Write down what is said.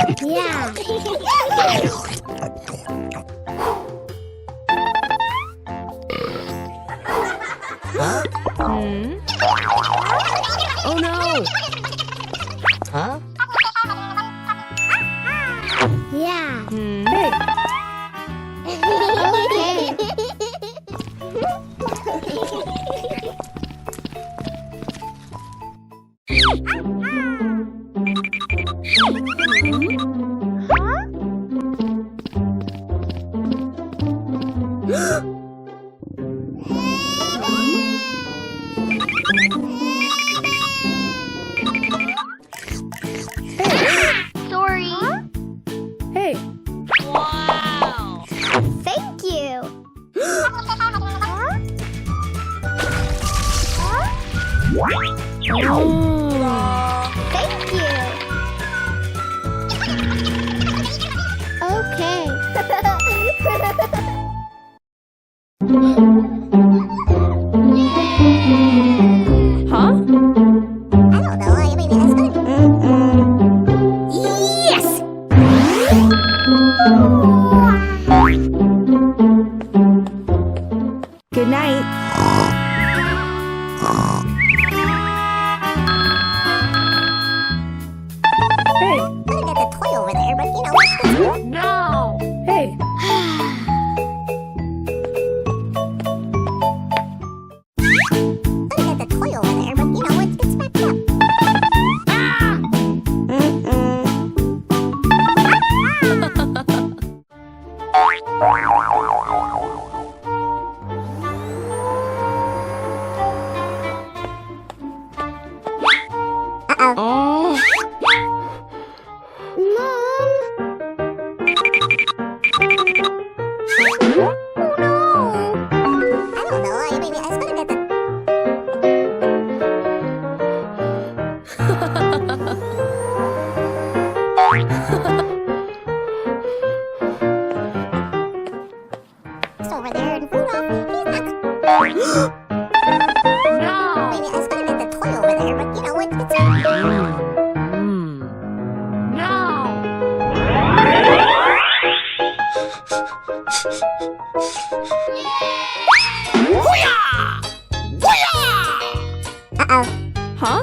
Yeah. Huh? Oh no! Huh? Yeah. Hey! Okay. Sorry. Hey! Wow! Thank you. Thank you. Okay. Huh? I don't know. I mean, it's gonna... Yes! Good night. Hey! I'm gonna get the toy over there, but you know what? No! Hey! I'm gonna get the toy over there, but you know what? It's backed up. Oh! I don't know. I mean, it's gonna get the... It's over there, and Rudolph, he's not... No! I mean, it's gonna get the toy over there, but you know what? It's... No! Uh-oh. Huh?